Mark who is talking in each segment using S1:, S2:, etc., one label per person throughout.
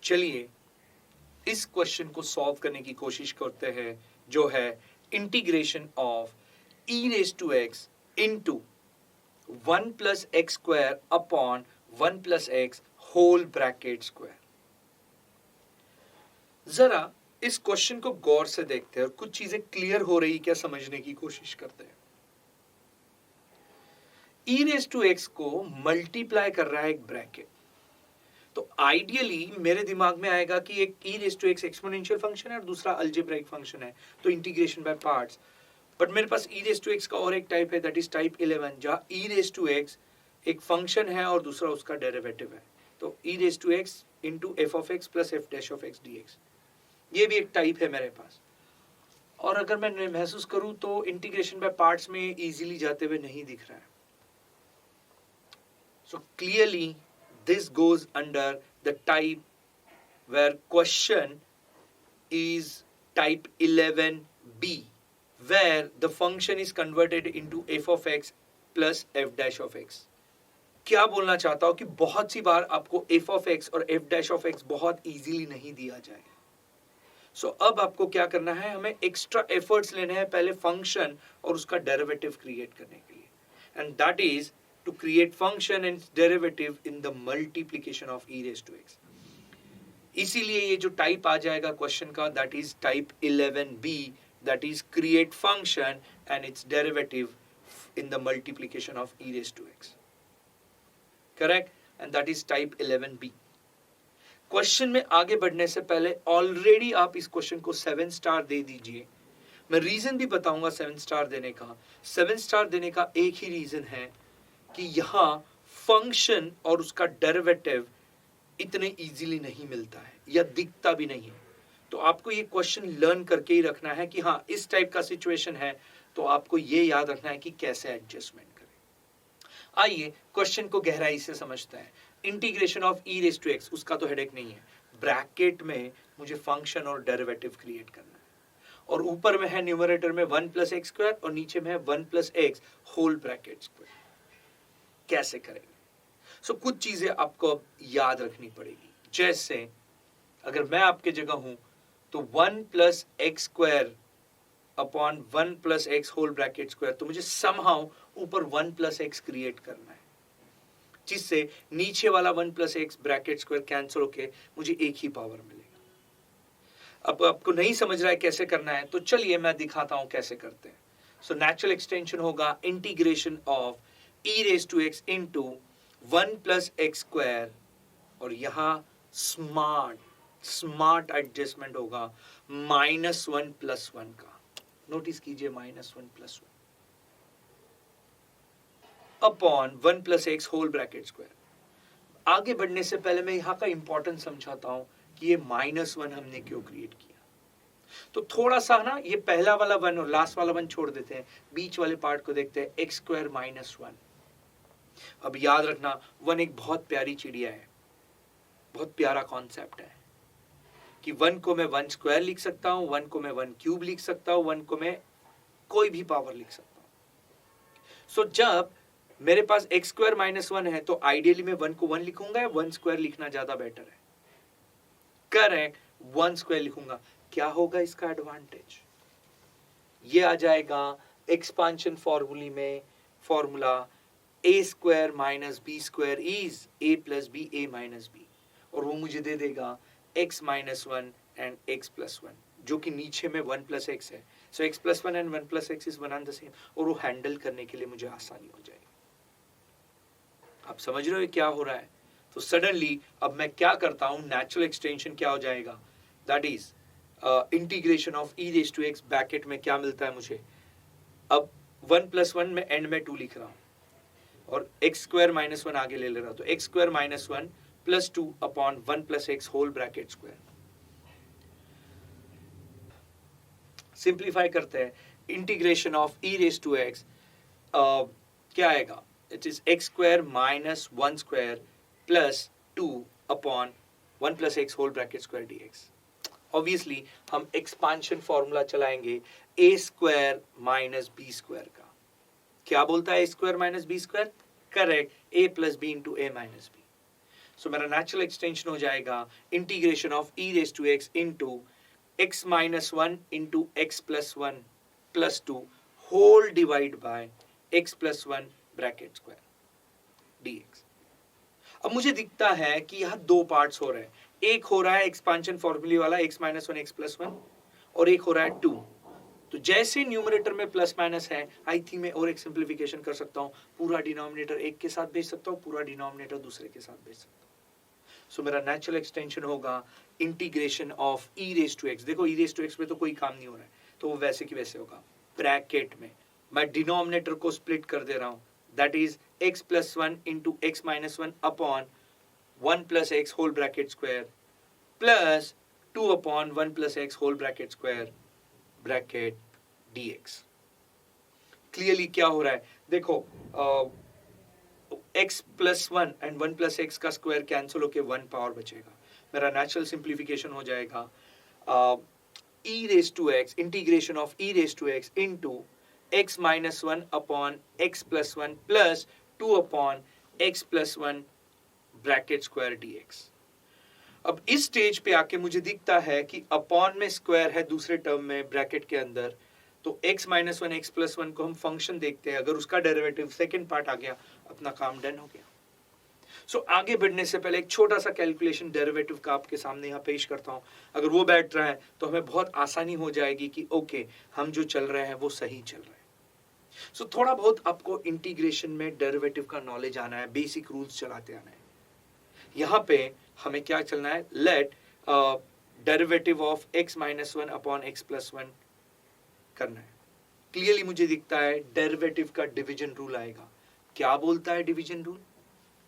S1: चलिए इस क्वेश्चन को सॉल्व करने की कोशिश करते हैं, जो है integration of e raise to x into 1 plus x square upon 1 plus x whole bracket square. जरा इस क्वेश्चन को गौर से देखते हैं और कुछ चीजें क्लियर हो रही क्या समझने की कोशिश करते हैं। e रेज टू x को मल्टीप्लाई कर रहा है एक ब्रैकेट, तो आइडियली मेरे दिमाग में आएगा कि एक e raise to x exponential function है और दूसरा अलजेब्राइक फंक्शन है, तो इंटीग्रेशन बाय पार्ट्स। बट मेरे पास e रेज टू x का और एक टाइप है, दैट इज टाइप 11, जहां e रेज टू x एक फंक्शन है और दूसरा उसका डेरिवेटिव है। तो e raise to x into f of x plus f dash of x dx, ये भी एक टाइप है मेरे पास। और अगर मैं महसूस करूं तो इंटीग्रेशन बाय पार्ट्स में इजीली जाते हुए नहीं दिख रहा है। So clearly this goes under the type where question is type 11b, where the function is converted into f of x plus f dash of x। क्या बोलना चाहता हूं कि बहुत सी बार आपको f of x और f dash of x बहुत easily नहीं दिया जाएगा। सो अब आपको क्या करना है, हमें एक्स्ट्रा एफर्ट्स लेने हैं पहले फंक्शन और उसका डेरिवेटिव क्रिएट करने के लिए, and that is to create function and its derivative in the multiplication of e raised to x। इसीलिए ये जो टाइप आ जाएगा क्वेश्चन का, that is type 11b, that is create function and its derivative in the multiplication of e raised to x, correct, and that is type 11b। Question में आगे बढ़ने से पहले ऑलरेडी आप इस क्वेश्चन को 7 स्टार दे दीजिए। मैं रीजन भी बताऊंगा 7 स्टार देने का। 7 स्टार देने का एक ही रीजन है कि यहां फंक्शन और उसका डेरिवेटिव इतने इजीली नहीं मिलता है या दिखता भी नहीं है। तो आपको ये क्वेश्चन लर्न करके ही रखना है कि हाँ इस टाइप का सिचुएशन है, तो आपको ये याद रखना है कि कैसे एडजस्टमेंट करें। आइए क्वेश्चन को गहराई से समझते हैं। Integration of e raise to x, उसका तो हेडेक नहीं है। ब्रैकेट में मुझे फंक्शन और डेरिवेटिव क्रिएट करना है, और ऊपर में है न्यूमरेटर में 1 प्लस एक्स स्क्वायर और नीचे में है 1 plus x whole bracket square. कैसे करेंगे? सो कुछ चीजें आपको अब याद रखनी पड़ेगी। जैसे अगर मैं आपके जगह हूं तो 1 plus x square upon 1 plus x whole bracket square, तो मुझे समहाउ ऊपर 1 प्लस एक्स क्रिएट करना है, जिससे नीचे वाला 1 plus x bracket square cancel होके मुझे एक ही पावर मिलेगा। अब आपको नहीं समझ रहा है कैसे करना है, तो चलिए मैं दिखाता हूं कैसे करते हैं। सो नेचुरल एक्सटेंशन होगा integration of e raise to x into 1 plus x square, और यहां स्मार्ट एडजस्टमेंट होगा -1 प्लस 1 का। नोटिस कीजिए -1 plus 1 upon 1 plus x whole bracket square. आगे बढ़ने से पहले मैं यहां का इंपॉर्टेंस समझाता हूं कि ये -1 हमने क्यों क्रिएट किया। तो थोड़ा सा ना ये पहला वाला 1 और लास्ट वाला 1 छोड़ देते हैं, बीच वाले पार्ट को देखते हैं, एक्स स्क्वायर -1। अब याद रखना 1 एक बहुत प्यारी चिड़िया है, बहुत प्यारा कॉन्सेप्ट है कि 1 को मैं 1 स्क्वायर लिख सकता हूं, 1 को मैं 1 क्यूब लिख सकता हूं, 1 को मैं कोई भी पावर लिख सकता हूं। सो जब मेरे पास एक्स स्क्वायर -1 है तो आइडियली मैं 1 को 1 लिखूंगा, 1 स्क्वायर लिखना ज्यादा बेटर है। करेक्ट, 1 स्क्वायर लिखूंगा। क्या होगा इसका एडवांटेज? ये आ जाएगा एक्सपांशन फॉर्मूले में formula a square minus b square is a plus b a minus b, और वो मुझे दे देगा x minus 1 and x plus 1, जो कि नीचे में 1 प्लस x है। So x plus 1 and 1 plus x is one and the same, और वो हैंडल करने के लिए मुझे आसानी हो जाएगी। आप समझ रहे हो क्या हो रहा है? तो सडनली अब मैं क्या करता हूं, नेचुरल एक्सटेंशन क्या हो जाएगा, that is integration of e raise to x, bracket में क्या मिलता है मुझे, अब 1 प्लस 1 में एंड में 2 लिख रहा हूं और एक्स स्क्वायर -1 आगे ले रहा हूं, तो x square -1 plus 2 upon 1 plus x whole bracket square. Simplify करते हैं, integration of e raise to x क्या आएगा, it is x square -1 square plus 2 upon 1 plus x whole bracket square dx। Obviously हम एक्सपांशन फॉर्मूला चलाएंगे a square minus b square का। क्या बोलता है a square minus b square? Correct, a plus b into a minus B. सो मेरा natural extension हो जाएगा integration of e raise to x into x minus 1 into x plus 1 plus 2 whole divide by x plus 1 bracket square dx। अब मुझे दिखता है कि यहाँ दो पार्ट्स हो रहे हैं, एक हो रहा है एक्सपांशन फॉर्मूले वाला x minus 1 x plus 1 और एक हो रहा है 2। तो जैसे न्यूमरेटर में प्लस माइनस है, आई थिंक मैं और एक सिंप्लीफिकेशन कर सकता हूँ, पूरा डिनोमिनेटर एक के साथ भेज सकता हूँ, पूरा डिनोमिनेटर दूसरे के साथ भेज सकता हूँ। सो मेरा नेचुरल एक्सटेंशन होगा integration of e raise to x. देखो ई रेज टू एक्स में तो कोई काम नहीं हो रहा है, तो वो वैसे की वैसे होगा। ब्रैकेट में मैं डिनोमिनेटर को स्प्लिट कर दे रहा हूं, that is x plus 1 into x minus 1 upon 1 plus x whole bracket square plus 2 upon 1 plus x whole bracket square bracket dx। Clearly क्या हो रहा है देखो, x plus 1 and 1 plus x का स्क्वायर कैंसिल होके 1 पावर बचेगा। मेरा natural simplification हो जाएगा e raise to x integration of e raise to x into x minus 1 upon x plus 1 plus 2 upon x plus 1 bracket square dx। अब इस stage पे आके मुझे दिखता है कि अपॉन में स्क्वायर है दूसरे टर्म में ब्रैकेट के अंदर, तो x माइनस 1 एक्स प्लस 1 को हम फंक्शन देखते हैं, अगर उसका डेरिवेटिव सेकेंड पार्ट आ गया अपना काम डन हो गया। सो आगे बढ़ने से पहले एक छोटा सा कैलकुलेशन डेरिवेटिव का आपके सामने यहाँ पेश करता हूँ। अगर वो बैठ रहा है तो हमें बहुत आसानी हो जाएगी कि ओके हम जो चल रहे हैं वो सही चल रहे हैं। सो थोड़ा बहुत आपको इंटीग्रेशन में डेरिवेटिव का नॉलेज आना है, बेसिक रूल्स चलाते आना है। यहाँ पे हमें क्या चलना है, let derivative of x minus 1 upon x plus 1 करना है। क्लियरली मुझे दिखता है डेरिवेटिव का डिवीजन रूल आएगा। क्या बोलता है डिवीजन रूल?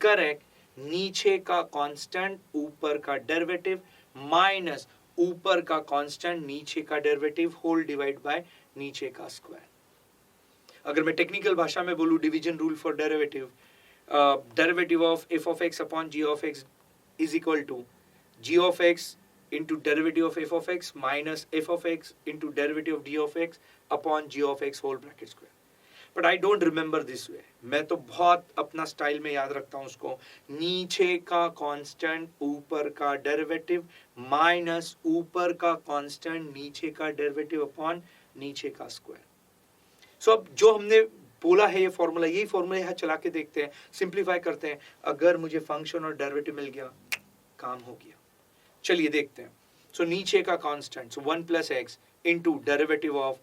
S1: करेक्ट, नीचे का कांस्टेंट ऊपर का डेरिवेटिव माइनस ऊपर का कांस्टेंट नीचे का डेरिवेटिव होल डिवाइड बाय नीचे का स्क्वायर। अगर मैं टेक्निकल भाषा में बोलूं division rule for derivative, derivative of f of x upon g of x is equal to g of x into derivative of f of x minus f of x into derivative of d of x upon g of x whole bracket square। But I don't remember this way। मैं तो बहुत अपना style में याद रखता हूँ उसको, नीचे का कांस्टेंट ऊपर का डेरिवेटिव माइनस ऊपर का कांस्टेंट नीचे का डेरिवेटिव अपॉन नीचे का स्क्वायर। सो अब जो हमने बोला है ये फॉर्मूला, यही फॉर्मूला यहाँ चला के देखते हैं, सिंप्लीफाई करते हैं। अगर मुझे फंक्शन और डेरिवेटिव मिल गया काम हो गया। चलिए देखते हैं। सो नीचे का constant 1 plus x into derivative of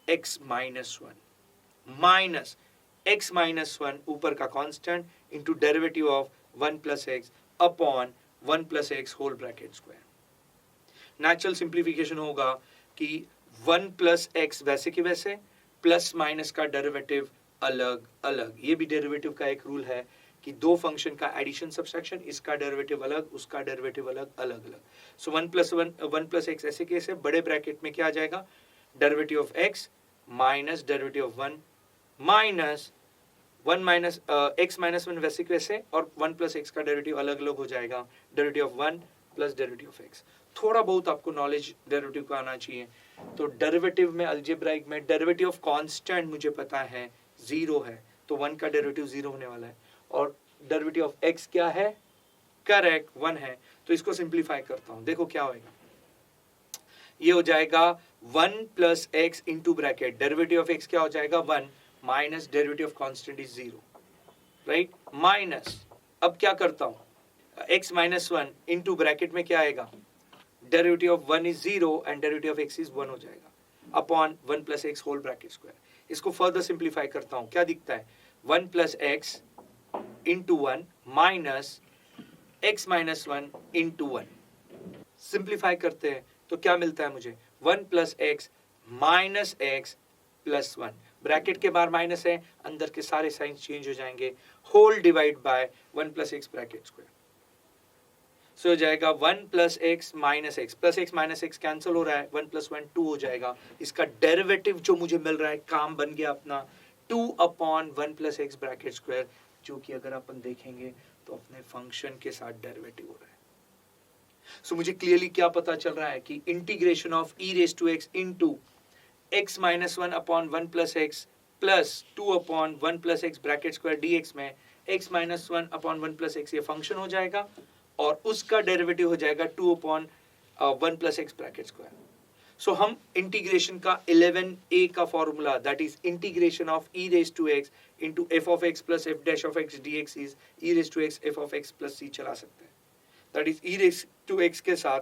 S1: x minus 1 minus x minus 1 ऊपर का constant into derivative of 1 plus x upon 1 plus x whole bracket square. Natural simplification होगा कि 1 प्लस एक्स वैसे के वैसे, प्लस माइनस का डेरिवेटिव अलग अलग। ये भी डेरिवेटिव का एक रूल है कि दो फंक्शन का एडिशन सब्सट्रैक्शन, इसका डेरिवेटिव अलग उसका डेरिवेटिव अलग, अलग अलग। सो 1 प्लस एक्स ऐसे कैसे, बड़े ब्रैकेट में क्या आ जाएगा, derivative of x minus derivative of 1 minus 1 minus x minus 1 वैसे कैसे, और 1 प्लस एक्स का डेरिवेटिव अलग अलग हो जाएगा, derivative of 1 plus derivative of x. थोड़ा बहुत आपको नॉलेज डेरिवेटिव का आना चाहिए। तो डेरिवेटिव में अलजेब्राइक में डेरिवेटिव ऑफ कांस्टेंट मुझे पता है 0 है, तो 1 का डेरिवेटिव 0 होने वाला है, और डेरिवेटिव ऑफ x क्या है, करेक्ट 1 है। तो इसको सिंप्लीफाई करता हूं, देखो क्या होगा, ये हो जाएगा 1 plus x into bracket derivative of x क्या हो जाएगा 1 minus derivative of constant is 0, right, minus अब क्या करता हूं, x माइनस 1 इंटू ब्रैकेट में क्या आएगा, derivative of 1 is 0 and derivative of x is 1 हो जाएगा upon 1 plus x whole bracket square. इसको फर्दर सिंप्लीफाई करता हूं, क्या दिखता है 1 plus x into 1 minus x minus 1 into 1। Simplify करते हैं तो क्या मिलता है मुझे, 1 plus x minus x plus 1, bracket के बाहर माइनस है, अंदर के सारे साइंस चेंज हो जाएंगे, whole divide by 1 plus x bracket square. So हो जाएगा 1 plus x minus x, plus x minus x cancel हो रहा है, 1 प्लस 1 2 हो जाएगा। इसका डेरिवेटिव जो मुझे मिल रहा है, काम बन गया अपना 2 upon 1 plus x bracket square, जो कि अगर अपन देखेंगे तो अपने फंक्शन के साथ डेरिवेटिव हो रहा है। सो मुझे क्लियरली क्या पता चल रहा है कि integration of e raise to x into x minus 1 upon 1 plus x plus 2 upon 1 plus x bracket square d x में x minus one upon one plus x ये फंक्शन हो जाएगा और उसका डेरिवेटिव हो जाएगा 2 upon one plus x bracket square. So हम integration का 11a का formula that is integration of e raise to x into f of x plus f dash of x d x is e raise to x f of x plus c चला सकते हैं। That is e raise to x के साथ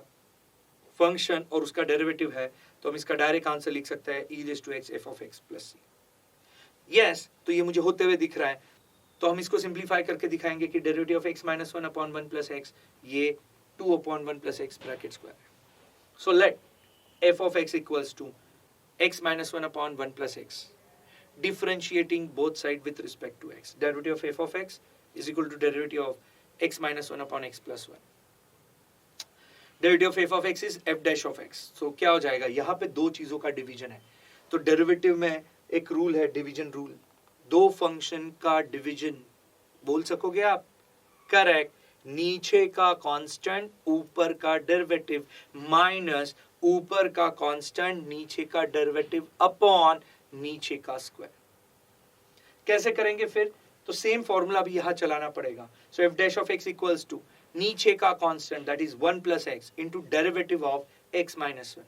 S1: function और उसका derivative है तो हम इसका डायरेक्ट आंसर लिख सकते हैं e raise to x f of x plus c. Yes, तो ये मुझे होते हुए दिख रहा है तो हम इसको सिंप्लीफाई करके दिखाएंगे कि derivative of x minus one upon one plus x ये 2 upon one plus x bracket square है। So let f of x equals to x minus 1 upon 1 plus x, differentiating both sides with respect to x. Derivative of f of x is equal to derivative of x minus 1 upon x plus 1. Derivative of f of x is f dash of x. So क्या हो जाएगा, यहाँ पे दो चीजों का division है तो डेरिवेटिव में एक रूल है डिवीजन रूल, दो फंक्शन का डिवीजन बोल सकोगे आप? करेक्ट, नीचे का कांस्टेंट ऊपर का डेरिवेटिव माइनस ऊपर का कांस्टेंट नीचे का डेरिवेटिव अपॉन नीचे का स्क्वायर। कैसे करेंगे फिर? तो सेम फॉर्मूला भी यहां चलाना पड़ेगा। So f dash of x equals to नीचे का constant that is 1 plus x into derivative of x minus one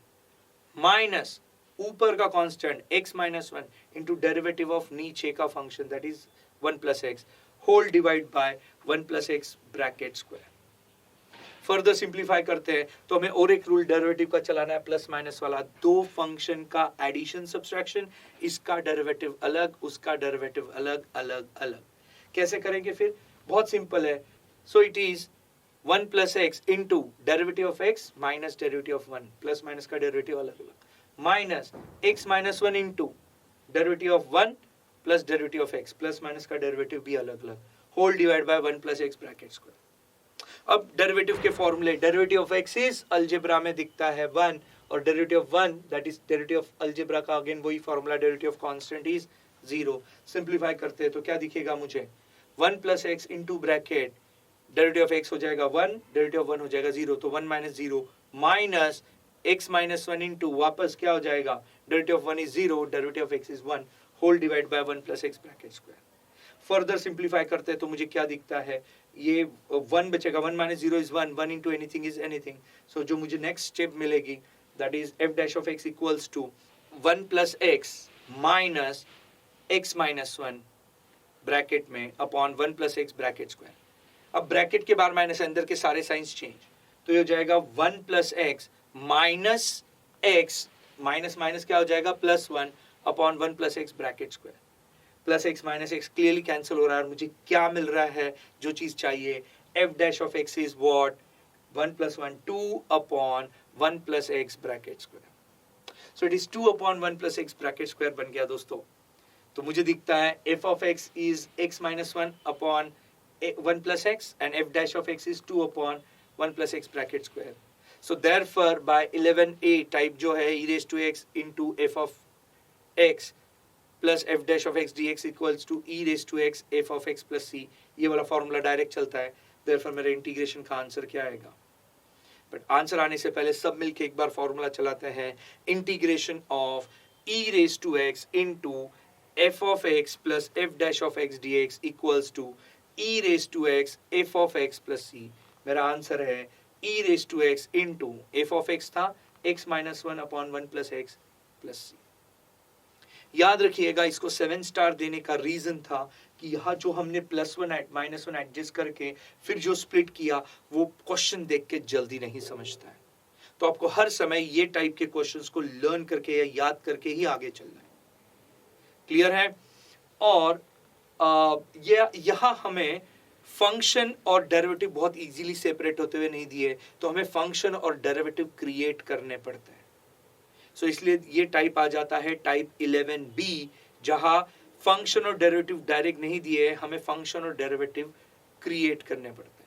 S1: minus ऊपर का constant x minus one into derivative of नीचे का function that is 1 plus x whole divide by 1 plus x bracket square. Further simplify करते हैं तो हमें और एक रूल डेरिवेटिव का चलाना है प्लस माइनस वाला, दो फंक्शन का एडिशन सब्सट्रैक्शन, इसका डेरिवेटिव अलग उसका डेरिवेटिव अलग अलग अलग। कैसे करेंगे फिर? बहुत सिंपल है। So it is 1 plus x into derivative of x minus derivative of 1, plus minus का डेरिवेटिव अलग अलग, minus x minus one into derivative of 1 plus derivative of x, plus minus का डेरिवेटिव भी अलग अलग, whole divide by 1 plus x bracket square. अब derivative के फॉर्मूले, derivative of x is algebra में दिखता है 1 और derivative of 1 that is derivative of algebra का अगेन वही formula, derivative of constant is 0। Simplify करते हैं तो क्या दिखेगा मुझे? 1 plus x into bracket derivative of x हो जाएगा 1, डेरिवेटिव ऑफ 1 हो जाएगा 0, तो 1 minus 0 minus x minus one into वापस क्या हो जाएगा? Derivative of 1 is 0, derivative of x is 1 whole divide by 1 plus x bracket square. Further simplify करते हैं तो मुझे क्या दिखता है? ये 1 बचेगा, 1 minus 0 is 1, 1 into anything is anything. So जो मुझे नेक्स्ट स्टेप मिलेगी that is f dash of x equals to 1 plus x minus x minus one bracket में upon 1 plus x bracket square. अब ब्रैकेट के बाहर माइनस, अंदर के सारे साइंस चेंज, तो ये हो जाएगा 1 plus x minus x, minus minus क्या हो जाएगा? Plus 1 upon 1 plus x bracket square. Plus x minus x clearly cancel हो रहा है और मुझे क्या मिल रहा है जो चीज चाहिए? F dash of x is what? 1 plus 1 2 upon 1 plus x bracket square. So it is 2 upon 1 plus x bracket square बन गया दोस्तों। तो मुझे दिखता है F of x is x minus one upon 1 plus x and F dash of x is 2 upon 1 plus x bracket square. So therefore by 11a type जो है e raise to x into f of x plus f dash of x d x equals to e raise to x f of x plus c, ये वाला formula direct चलता है। Therefore मेरे integration का answer क्या आएगा? But answer आने से पहले सब मिलके एक बार फॉर्मूला चलाते हैं। Integration of e raise to x into f of x plus f dash of x d x equals to e raise to x f of x plus c. मेरा answer है e raise to x into f of x था x minus one upon 1 plus x plus c. याद रखिएगा, इसको 7 star देने का reason था कि यहाँ जो हमने +1 -1 एडजस्ट करके फिर जो स्प्लिट किया वो क्वेश्चन देख के जल्दी नहीं समझता है। तो आपको हर समय ये टाइप के क्वेश्चंस को लर्न करके या याद करके ही आगे चलना है। क्लियर है? और यहाँ हमें फंक्शन और डेरिवेटिव बहुत इजीली सेपरेट होते हुए नहीं दिए, तो हमें फंक्शन और डेरिवेटिव क्रिएट करने पड़ते हैं। सो इसलिए ये टाइप आ जाता है टाइप 11b, जहां फंक्शन और डेरिवेटिव डायरेक्ट नहीं दिए, हमें फंक्शन और डेरिवेटिव क्रिएट करने पड़ते हैं।